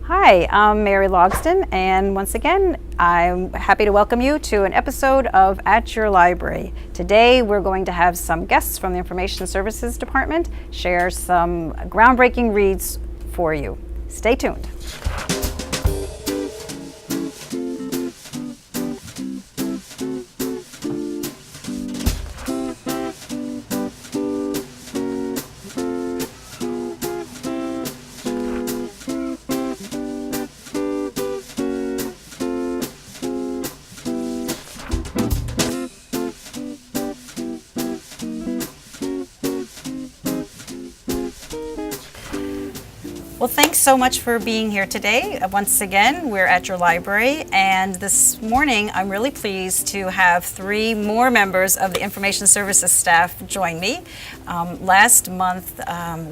Hi, I'm Mary Logston, and once again, I'm happy to welcome you to an episode of At Your Library. Today, we're going to have some guests from the Information Services Department share some groundbreaking reads for you. Stay tuned. Well, thanks so much for being here today. Once again, we're at your library, and this morning I'm really pleased to have three more members of the Information Services staff join me. Last month,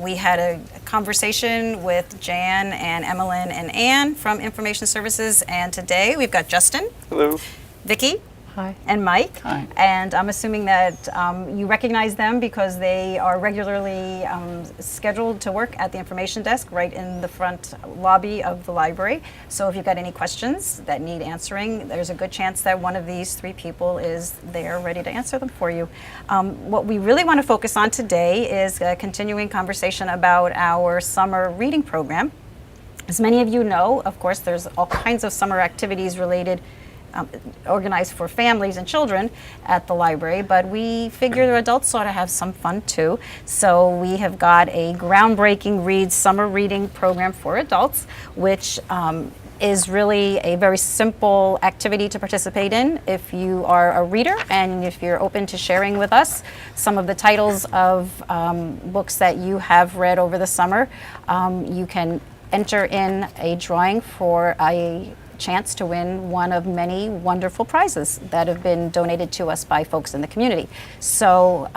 we had a conversation with Jan and Emmeline and Anne from Information Services, and today we've got Justin. Hello. Vicki. Hi. And Mike. Hi. And I'm assuming that you recognize them because they are regularly scheduled to work at the information desk right in the front lobby of the library. So if you've got any questions that need answering, there's a good chance that one of these three people is there ready to answer them for you. What we really want to focus on today is a continuing conversation about our summer reading program. As many of you know, of course, there's all kinds of summer activities related organized for families and children at the library, but we figure adults ought to have some fun too. So we have got a groundbreaking read summer reading program for adults, which is really a very simple activity to participate in if you are a reader and if you're open to sharing with us some of the titles of books that you have read over the summer. You can enter in a drawing for a chance to win one of many wonderful prizes that have been donated to us by folks in the community, so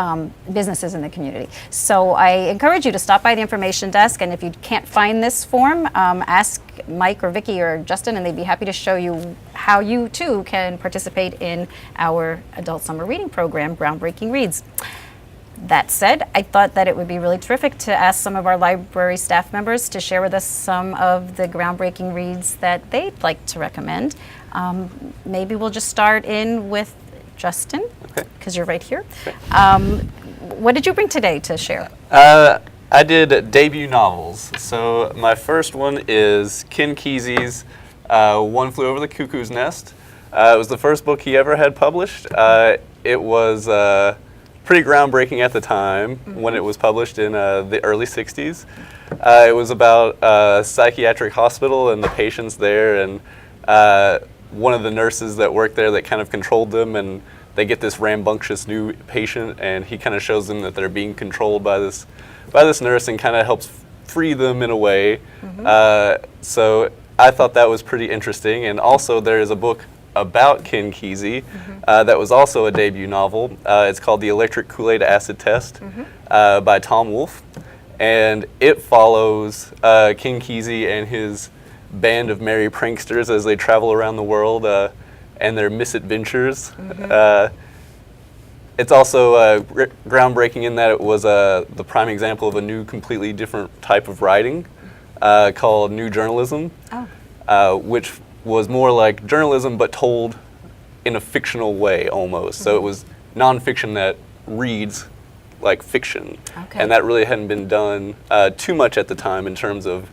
businesses in the community. So I encourage you to stop by the information desk, and if you can't find this form, ask Mike or Vicki or Justin, and they'd be happy to show you how you too can participate in our adult summer reading program, Groundbreaking Reads. That said, I thought that it would be really terrific to ask some of our library staff members to share with us some of the groundbreaking reads that they'd like to recommend. Maybe we'll just start in with Justin, because you're right here. Okay. What did you bring today to share? I did debut novels. So my first one is Ken Kesey's One Flew Over the Cuckoo's Nest. It was the first book he ever had published. It was pretty groundbreaking at the time when it was published in the early 60s. It was about a psychiatric hospital and the patients there, and one of the nurses that worked there that kind of controlled them, and they get this rambunctious new patient, and he kind of shows them that they're being controlled by this nurse and kind of helps free them in a way. So I thought that was pretty interesting. And also there is a book about Ken Kesey that was also a debut novel. It's called The Electric Kool-Aid Acid Test by Tom Wolfe, and it follows Ken Kesey and his band of merry pranksters as they travel around the world and their misadventures. It's also groundbreaking in that it was the prime example of a new, completely different type of writing called New Journalism, which was more like journalism but told in a fictional way almost. So it was nonfiction that reads like fiction. And that really hadn't been done too much at the time in terms of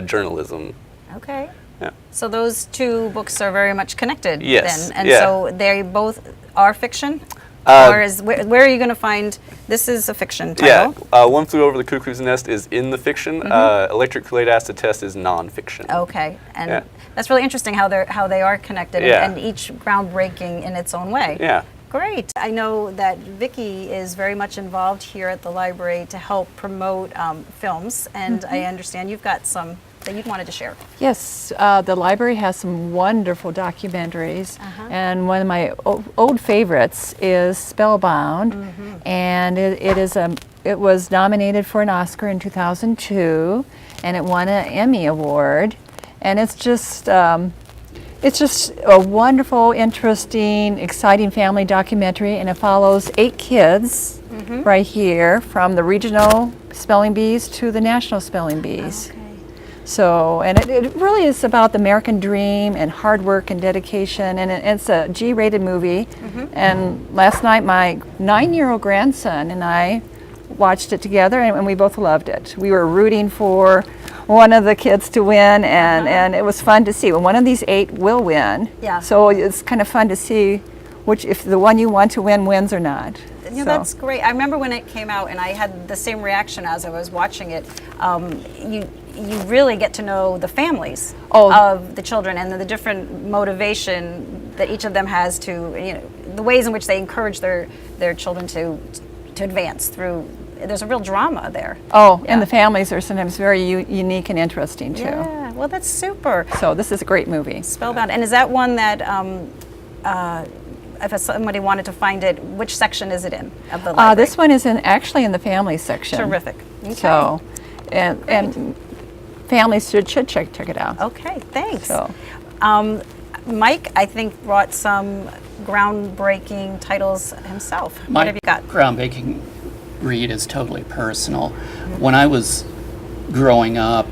journalism. Okay. Yeah. So those two books are very much connected Yes. then. And Yeah. so they both are fiction? Or is where are you going to find, this is a fiction title? Yeah, One Flew Over the Cuckoo's Nest is in the fiction. Electric Kool-Aid Acid Test is nonfiction. Okay, and that's really interesting how they are connected and each groundbreaking in its own way. Yeah. Great. I know that Vicki is very much involved here at the library to help promote films, and I understand you've got some that you wanted to share. Yes, the library has some wonderful documentaries, and one of my old favorites is Spellbound, and it was nominated for an Oscar in 2002, and it won an Emmy Award, and it's just a wonderful, interesting, exciting family documentary, and it follows 8 kids right here from the regional spelling bees to the national spelling bees. Okay. So, and it really is about the American dream and hard work and dedication, and it's a G-rated movie. And last night my 9-year-old grandson and I watched it together, and we both loved it. We were rooting for one of the kids to win, and it was fun to see. Well, one of these 8 will win. Yeah. So it's kind of fun to see which, if the one you want to win wins or not. You know, So- that's great. I remember when it came out, and I had the same reaction as I was watching it. You really get to know the families of the children and the different motivation that each of them has to, you know, the ways in which they encourage their children to advance through. There's a real drama there. Oh, Yeah. and the families are sometimes very unique and interesting too. Yeah, well, that's super. So this is a great movie. Spellbound. And is that one that, if somebody wanted to find it, which section is it in of the library? This one is actually in the family section. Terrific. Okay. So, and families should check it out. Okay, thanks. So. Mike, I think, brought some groundbreaking titles himself. What My have you got? groundbreaking read is totally personal. When I was growing up,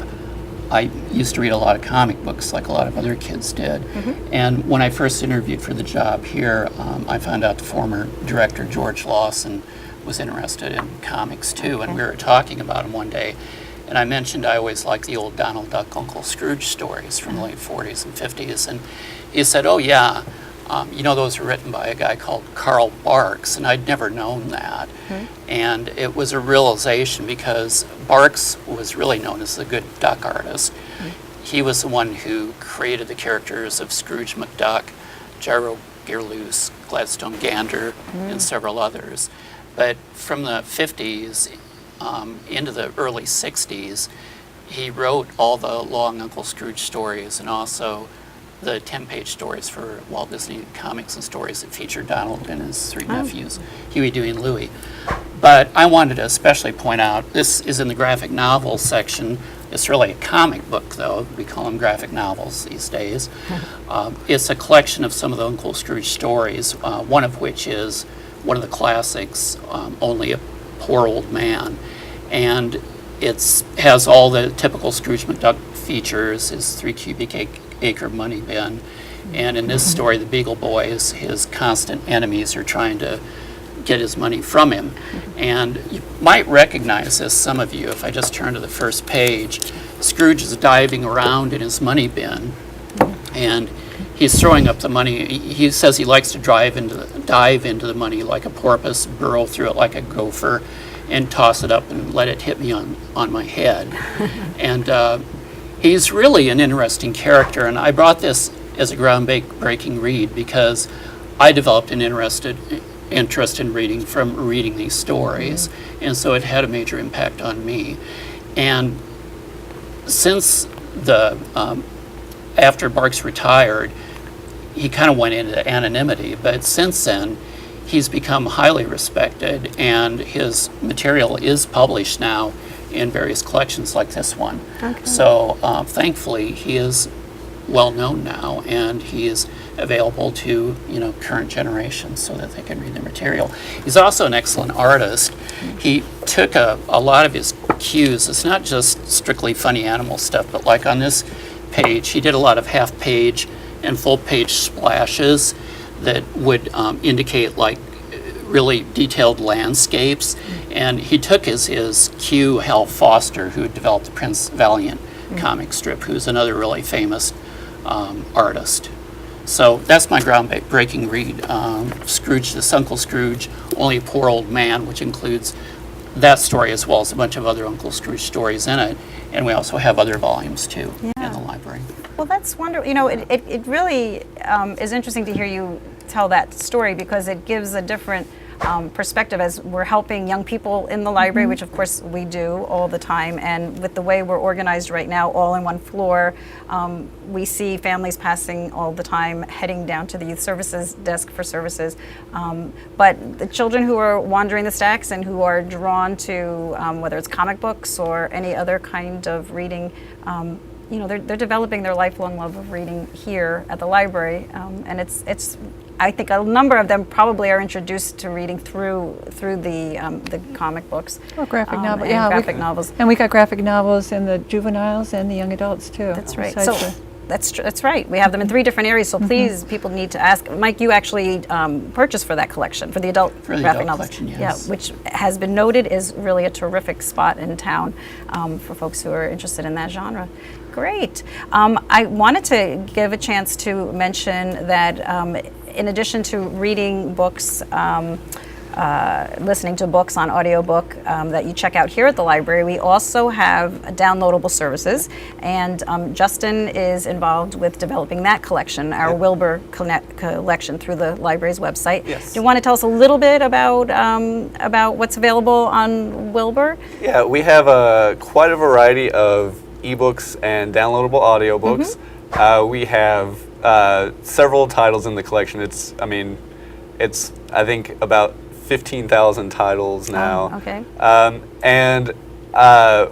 I used to read a lot of comic books like a lot of other kids did. And when I first interviewed for the job here, I found out the former director, George Lawson, was interested in comics too. And we were talking about him one day. And I mentioned I always liked the old Donald Duck, Uncle Scrooge stories from the late 40s and 50s. And he said, oh yeah, you know, those were written by a guy called Carl Barks, and I'd never known that. And it was a realization because Barks was really known as the good duck artist. He was the one who created the characters of Scrooge McDuck, Gyro Gearloose, Gladstone Gander, and several others. But from the 50s into the early 60s, he wrote all the Long Uncle Scrooge stories and also the 10-page stories for Walt Disney Comics and Stories that featured Donald and his 3 nephews, Huey, Dewey, and Louie. But I wanted to especially point out, this is in the graphic novel section. It's really a comic book, though. We call them graphic novels these days. It's a collection of some of the Uncle Scrooge stories, one of which is one of the classics, Only a Poor Old Man. And it has all the typical Scrooge McDuck features, his 3 cubic acre money bin. And in this story, the Beagle Boys, his constant enemies, are trying to get his money from him. And you might recognize this, some of you, if I just turn to the first page. Scrooge is diving around in his money bin, and he's throwing up the money. He says he likes to dive into the money like a porpoise, burrow through it like a gopher, and toss it up and let it hit me on my head. And he's really an interesting character, and I brought this as a groundbreaking read because I developed an interest in reading from reading these stories, and so it had a major impact on me. And since after Barks retired, he kind of went into anonymity, but since then, he's become highly respected, and his material is published now in various collections like this one. So thankfully, he is well known now, and he is available to current generations so that they can read the material. He's also an excellent artist. He took a lot of his cues. It's not just strictly funny animal stuff, but like on this page, he did a lot of half-page and full-page splashes that would indicate like really detailed landscapes. And he took his cue Hal Foster, who developed the Prince Valiant comic strip, who's another really famous artist. So that's my groundbreaking read, Scrooge, this Uncle Scrooge, Only a Poor Old Man, which includes that story as well as a bunch of other Uncle Scrooge stories in it. And we also have other volumes too in the library. Well, that's wonderful. It really is interesting to hear you tell that story because it gives a different perspective as we're helping young people in the library, which of course we do all the time. And with the way we're organized right now, all in one floor, we see families passing all the time, heading down to the youth services desk for services. But the children who are wandering the stacks and who are drawn to whether it's comic books or any other kind of reading, they're developing their lifelong love of reading here at the library, and it's I think a number of them probably are introduced to reading through the comic books. Or graphic novel, and yeah. graphic novels. And we got graphic novels in the juveniles and the young adults too. That's right. besides So the- that's right. We have them in 3 different areas. So please, people need to ask. Mike, you actually purchased for that collection for the adult For the graphic adult novels. collection, yes. Yeah, which has been noted is really a terrific spot in town for folks who are interested in that genre. Great. I wanted to give a chance to mention that in addition to reading books. Listening to books on audiobook that you check out here at the library. We also have downloadable services, and Justin is involved with developing that collection, our Wilbur collection, through the library's website. Yes. Do you want to tell us a little bit about what's available on Wilbur? Yeah, we have quite a variety of ebooks and downloadable audiobooks. We have several titles in the collection. It's I think about 15,000 titles now. Okay. And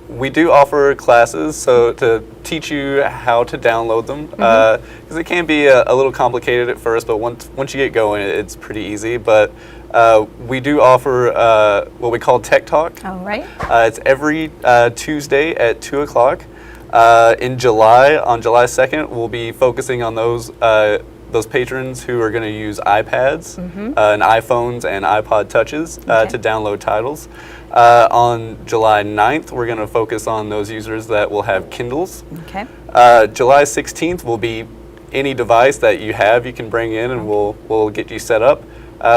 we do offer classes so to teach you how to download them, because it can be a little complicated at first, but once you get going, it's pretty easy. But we do offer what we call Tech Talk. All right. It's every Tuesday at 2 o'clock. In July, on July 2nd, we'll be focusing on those patrons who are going to use iPads and iPhones and iPod Touches to download titles. On July 9th, we're going to focus on those users that will have Kindles. Okay. July 16th will be any device that you have you can bring in, and we'll get you set up.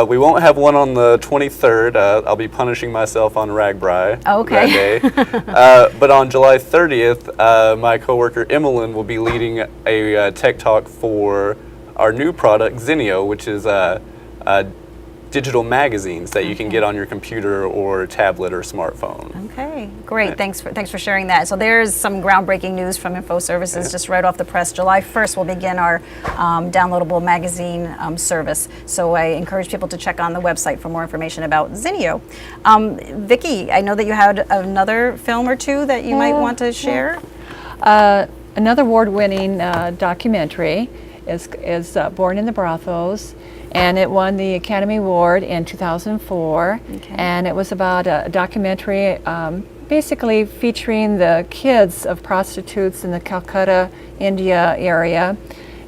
We won't have one on the 23rd. I'll be punishing myself on RAGBRAI Okay. that day. But on July 30th, my coworker Emmeline will be leading a tech talk for our new product, Zenio, which is digital magazines that you can get on your computer or tablet or smartphone. Okay, great. Thanks for sharing that. So there's some groundbreaking news from Info Services just right off the press. July 1st we'll begin our downloadable magazine service. So I encourage people to check on the website for more information about Zenio. Vicki, I know that you had another film or two that you might want to share. Another award-winning documentary is Born in the Brothels, and it won the Academy Award in 2004. Okay. And it was about a documentary basically featuring the kids of prostitutes in the Calcutta, India area.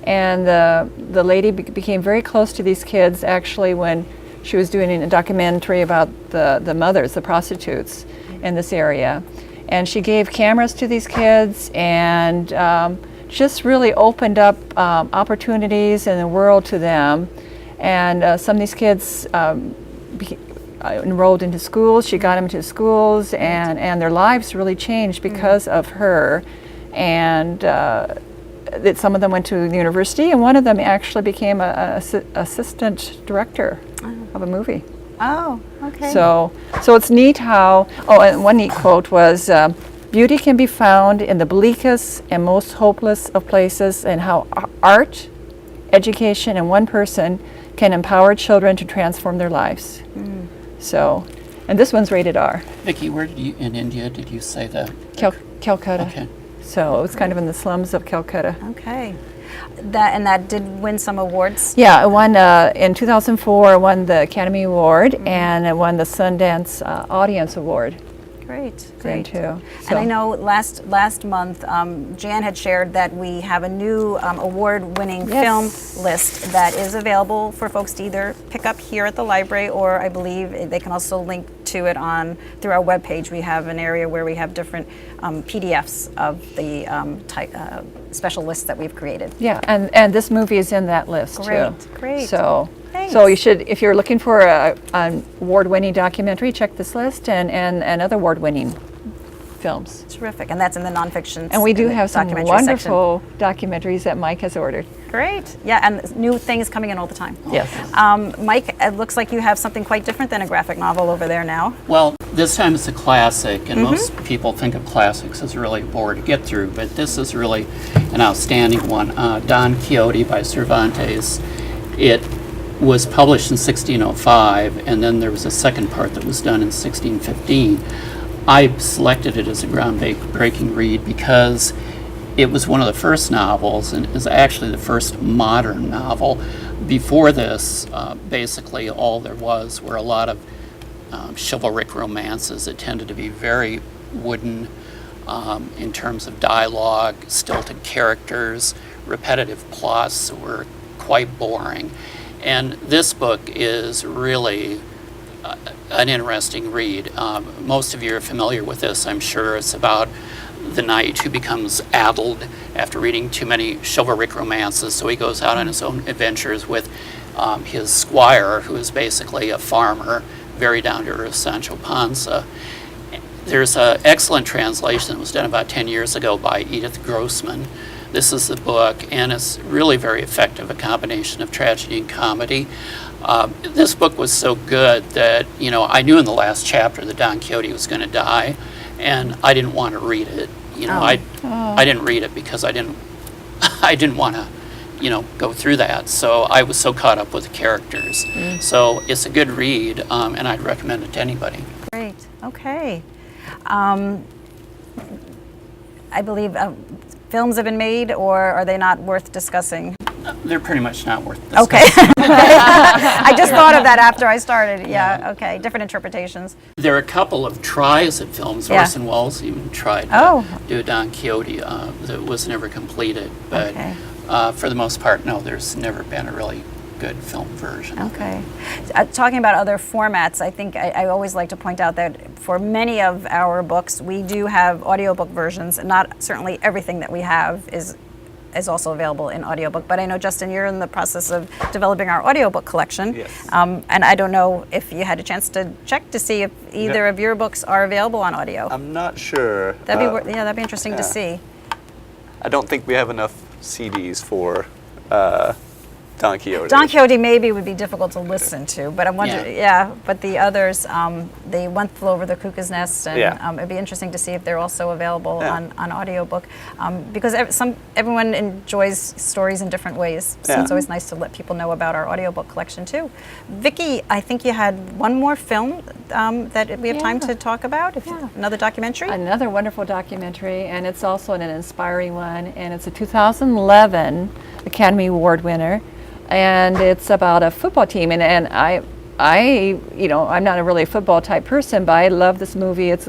And the lady became very close to these kids actually when she was doing a documentary about the mothers, the prostitutes in this area. And she gave cameras to these kids and just really opened up opportunities in the world to them. And some of these kids enrolled into schools. She got them into schools, and their lives really changed because of her. And that some of them went to the university, and one of them actually became a assistant director of a movie. Oh, okay. So it's neat how, and one neat quote was, beauty can be found in the bleakest and most hopeless of places, and how art, education, and one person can empower children to transform their lives. So, and this one's rated R. Vicki, where in India did you say that? Calcutta. Okay. So it was kind of in the slums of Calcutta. Okay. That did win some awards. Yeah, it won in 2004. It won the Academy Award, and it won the Sundance Audience Award. Great, Then great. too. And I know last month, Jan had shared that we have a new award-winning film list that is available for folks to either pick up here at the library, or I believe they can also link to it through our webpage. We have an area where we have different PDFs of the special lists that we've created. Yeah, and this movie is in that list too. Great, great. So Thanks. you should, if you're looking for an award-winning documentary, check this list and other award-winning films. Terrific, and that's in the nonfiction. And we do in the have some documentary section. wonderful documentaries that Mike has ordered. Great, yeah, and new things coming in all the time. Yes. Mike, it looks like you have something quite different than a graphic novel over there now. Well, this time it's a classic, and most people think of classics as really a bore to get through, but this is really an outstanding one. Don Quixote by Cervantes. It was published in 1605, and then there was a second part that was done in 1615. I selected it as a groundbreaking read because it was one of the first novels, and is actually the first modern novel before this, basically all there was were a lot of chivalric romances that tended to be very wooden in terms of dialogue, stilted characters, repetitive plots that were quite boring. And this book is really an interesting read. Most of you are familiar with this, I'm sure. It's about the knight who becomes addled after reading too many chivalric romances, so he goes out on his own adventures with his squire, who is basically a farmer, very down to earth, Sancho Panza. There's an excellent translation that was done about 10 years ago by Edith Grossman. This is the book, and it's really very effective, a combination of tragedy and comedy. This book was so good that, I knew in the last chapter that Don Quixote was going to die, and I didn't want to read it. I didn't read it because I didn't want to, go through that. So I was so caught up with the characters. So it's a good read, and I'd recommend it to anybody. Great. Okay. I believe films have been made, or are they not worth discussing? They're pretty much not worth discussing. Okay. I just thought of that after I started. Yeah. Okay. Different interpretations. There are a couple of tries at films. Yeah. Orson Welles even tried to Oh. do a Don Quixote that was never completed. But Okay. for the most part, no, there's never been a really good film version. of it. Okay. Talking about other formats, I think I always like to point out that for many of our books, we do have audiobook versions. Not certainly everything that we have is also available in audiobook, but I know, Justin, you're in the process of developing our audiobook collection. Yes. And I don't know if you had a chance to check to see if either of your books are available on audio. I'm not sure. That'd be interesting to see. I don't think we have enough CDs for Don Quixote. Don Quixote maybe would be difficult to listen to, but I'm wondering, but the others, the One Flew Over the Cuckoo's Nest, and it'd be interesting to see if they're also available on audiobook, because everyone enjoys stories in different ways, so it's always nice to let people know about our audiobook collection too. Vicki, I think you had one more film that we have time to talk about, another documentary? Another wonderful documentary, and it's also an inspiring one, and it's a 2011 Academy Award winner. And it's about a football team, and I'm not a really football type person, but I love this movie. It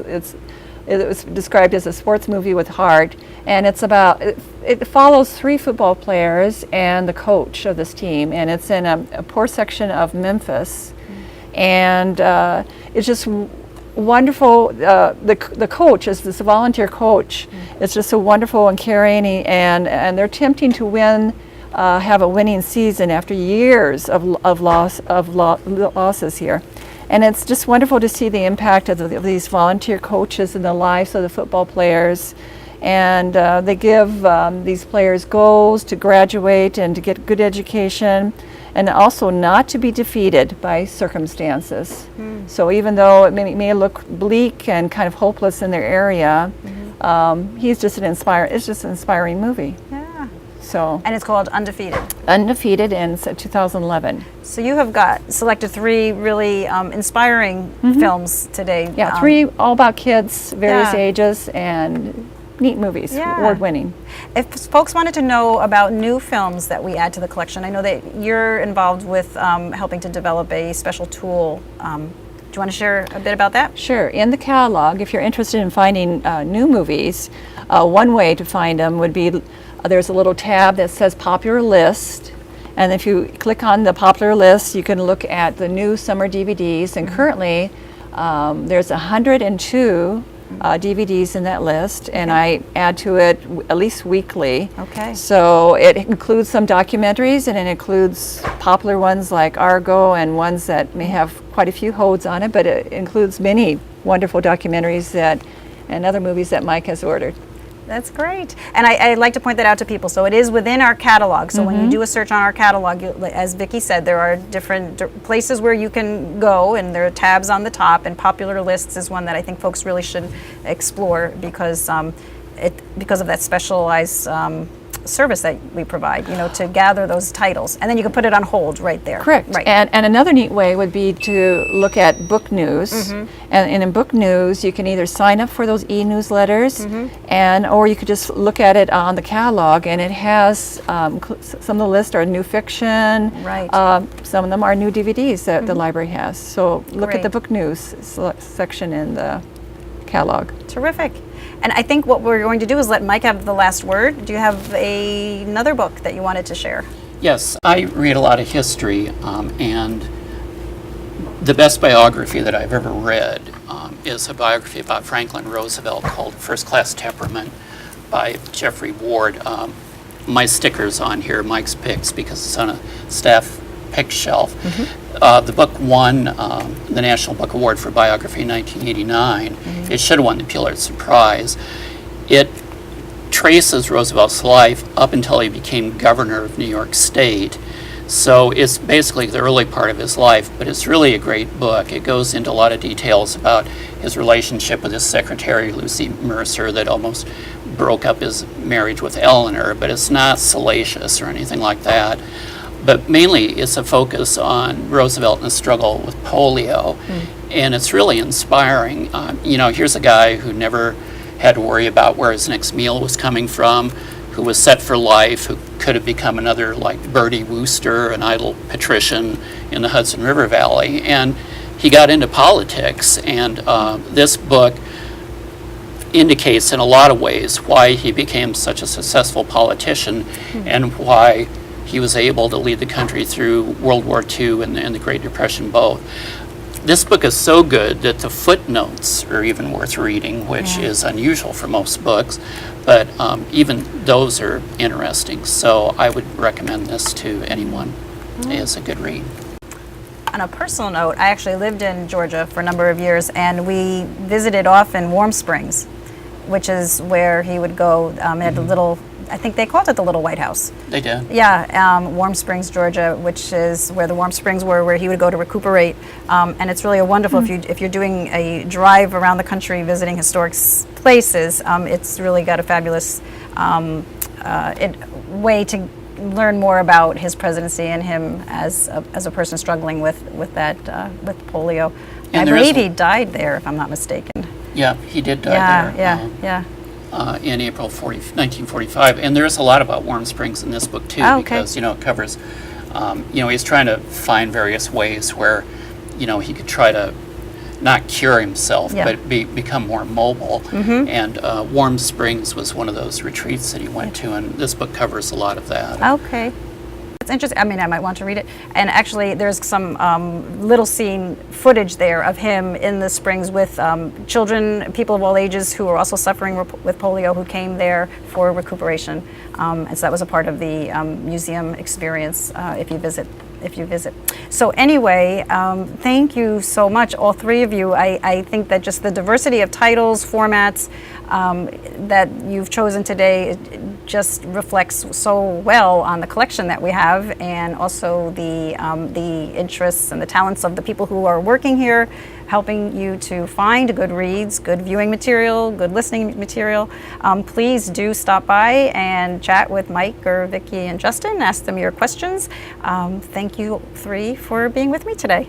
was described as a sports movie with heart, and it's about it follows 3 football players and the coach of this team, and it's in a poor section of Memphis, and it's just wonderful. The coach is this volunteer coach. It's just so wonderful and caring, and they're attempting to win. Have a winning season after years of losses here, and it's just wonderful to see the impact of these volunteer coaches in the lives of the football players, and they give these players goals to graduate and to get good education, and also not to be defeated by circumstances. So even though it may look bleak and kind of hopeless in their area, it's just an inspiring movie. So, And it's called Undefeated. Undefeated in 2011. So you have selected 3 really inspiring films today. Yeah, 3 all about kids, various Yeah. ages, and neat movies, Yeah. award-winning. If folks wanted to know about new films that we add to the collection, I know that you're involved with helping to develop a special tool. Do you want to share a bit about that? Sure. In the catalog, if you're interested in finding new movies, one way to find them would be there's a little tab that says Popular List, and if you click on the Popular List, you can look at the new summer DVDs, and currently there's 102 DVDs in that list, and I add to it at least weekly. Okay. So it includes some documentaries, and it includes popular ones like Argo, and ones that may have quite a few holds on it, but it includes many wonderful documentaries and other movies that Mike has ordered. That's great. And I'd like to point that out to people. So it is within our catalog. So when you do a search on our catalog, as Vicki said, there are different places where you can go, and there are tabs on the top, and Popular Lists is one that I think folks really should explore because of that specialized service that we provide, to gather those titles. And then you can put it on hold right there. Correct. Right. And another neat way would be to look at book news. And in book news, you can either sign up for those e-newsletters, or you could just look at it on the catalog, and it has some of the lists are new fiction. Right. Some of them are new DVDs that the library has. So look at the Great. book news section in the catalog. Terrific. And I think what we're going to do is let Mike have the last word. Do you have another book that you wanted to share? Yes, I read a lot of history, and the best biography that I've ever read is a biography about Franklin Roosevelt called First Class Temperament by Jeffrey Ward. My sticker's on here, Mike's Picks, because it's on a staff pick shelf. The book won the National Book Award for Biography in 1989. It should have won the Pulitzer Prize. It traces Roosevelt's life up until he became governor of New York State. So it's basically the early part of his life, but it's really a great book. It goes into a lot of details about his relationship with his secretary, Lucy Mercer, that almost broke up his marriage with Eleanor, but it's not salacious or anything like that. But mainly it's a focus on Roosevelt and the struggle with polio, and it's really inspiring. Here's a guy who never had to worry about where his next meal was coming from, who was set for life, who could have become another like Bertie Wooster, an idle patrician in the Hudson River Valley. And he got into politics, and this book indicates in a lot of ways why he became such a successful politician and why he was able to lead the country through World War II and the Great Depression both. This book is so good that the footnotes are even worth reading, which is unusual for most books, but even those are interesting. So I would recommend this to anyone. It's a good read. On a personal note, I actually lived in Georgia for a number of years, and we visited often Warm Springs, which is where he would go. At the little, I think they called it the Little White House. They did. Yeah, Warm Springs, Georgia, which is where the Warm Springs were, where he would go to recuperate. And it's really a wonderful, if you're doing a drive around the country visiting historic places, it's really got a fabulous way to learn more about his presidency and him as a person struggling with polio. And I there is believe he died there, if I'm not mistaken. Yeah, he did die there. In April 1945. And there's a lot about Warm Springs in this book too, because it covers, he's trying to find various ways where, he could try to not cure himself, but become more mobile. And Warm Springs was one of those retreats that he went to, and this book covers a lot of that. Okay. It's interesting. I mean, I might want to read it. And actually, there's some little scene footage there of him in the Springs with children, people of all ages who are also suffering with polio, who came there for recuperation. And so that was a part of the museum experience if you visit. So anyway, thank you so much, all three of you. I think that just the diversity of titles, formats that you've chosen today just reflects so well on the collection that we have, and also the interests and the talents of the people who are working here, helping you to find good reads, good viewing material, good listening material. Please do stop by and chat with Mike or Vicki and Justin, ask them your questions. Thank you three for being with me today.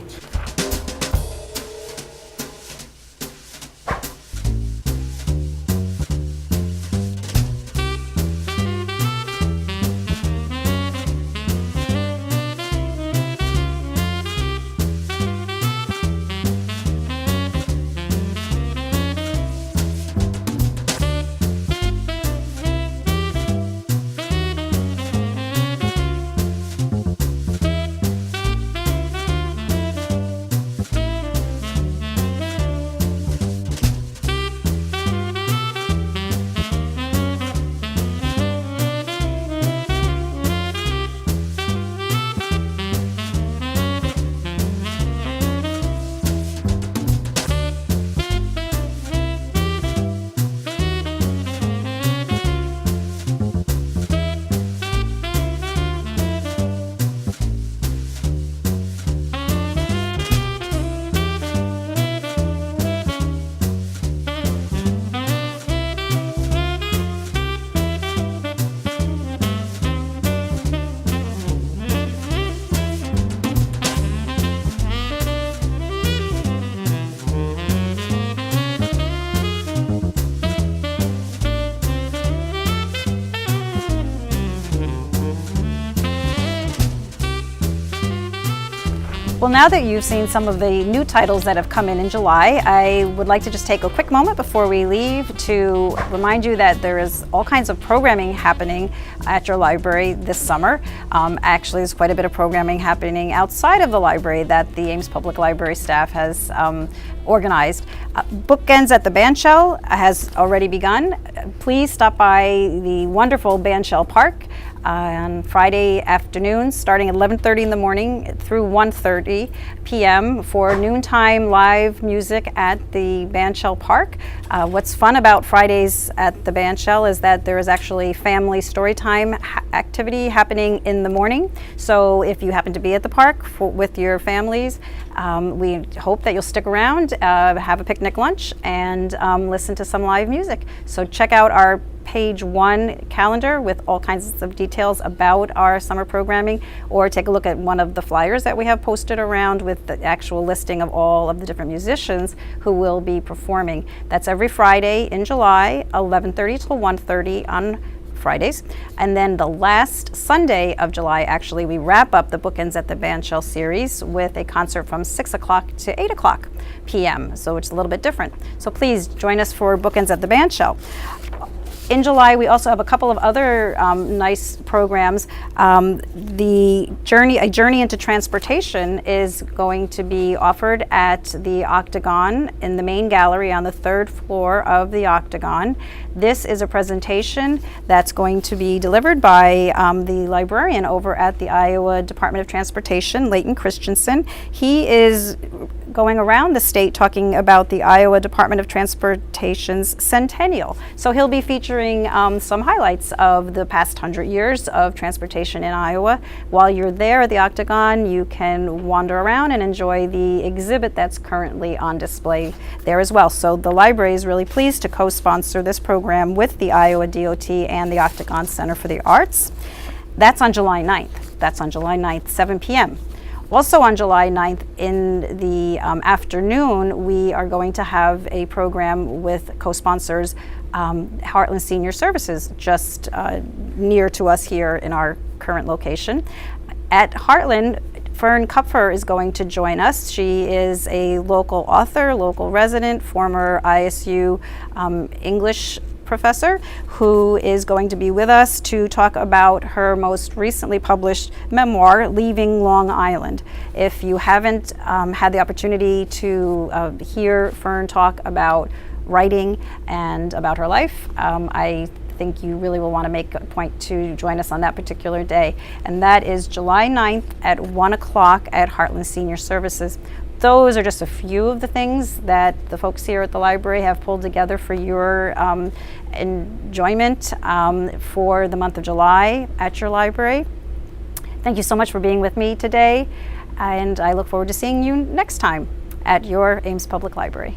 Well, now that you've seen some of the new titles that have come in July, I would like to just take a quick moment before we leave to remind you that there is all kinds of programming happening at your library this summer. Actually, there's quite a bit of programming happening outside of the library that the Ames Public Library staff has organized. Bookends at the Bandshell has already begun. Please stop by the wonderful Bandshell Park on Friday afternoons, starting at 11:30 in the morning through 1:30 p.m. for noontime live music at the Bandshell Park. What's fun about Fridays at the Bandshell is that there is actually family storytime activity happening in the morning. So if you happen to be at the park with your families, we hope that you'll stick around, have a picnic lunch, and listen to some live music. So check out our page 1 calendar with all kinds of details about our summer programming, or take a look at one of the flyers that we have posted around with the actual listing of all of the different musicians who will be performing. That's every Friday in July, 11:30 till 1:30 on Fridays. And then the last Sunday of July, actually, we wrap up the Bookends at the Bandshell series with a concert from 6 o'clock to 8 o'clock p.m. So it's a little bit different. So please join us for Bookends at the Bandshell. In July, we also have a couple of other nice programs. A Journey into Transportation is going to be offered at the Octagon in the main gallery on the 3rd floor of the Octagon. This is a presentation that's going to be delivered by the librarian over at the Iowa Department of Transportation, Leighton Christensen. He is going around the state talking about the Iowa Department of Transportation's centennial. So he'll be featuring some highlights of the past 100 years of transportation in Iowa. While you're there at the Octagon, you can wander around and enjoy the exhibit that's currently on display there as well. So the library is really pleased to co-sponsor this program with the Iowa DOT and the Octagon Center for the Arts. That's on July 9th. That's on July 9th, 7 p.m. Also on July 9th in the afternoon, we are going to have a program with co-sponsors, Heartland Senior Services, just near to us here in our current location. At Heartland, Fern Kupfer is going to join us. She is a local author, local resident, former ISU English professor who is going to be with us to talk about her most recently published memoir, Leaving Long Island. If you haven't had the opportunity to hear Fern talk about writing and about her life, I think you really will want to make a point to join us on that particular day. And that is July 9th at 1 o'clock at Heartland Senior Services. Those are just a few of the things that the folks here at the library have pulled together for your enjoyment for the month of July at your library. Thank you so much for being with me today, and I look forward to seeing you next time at your Ames Public Library.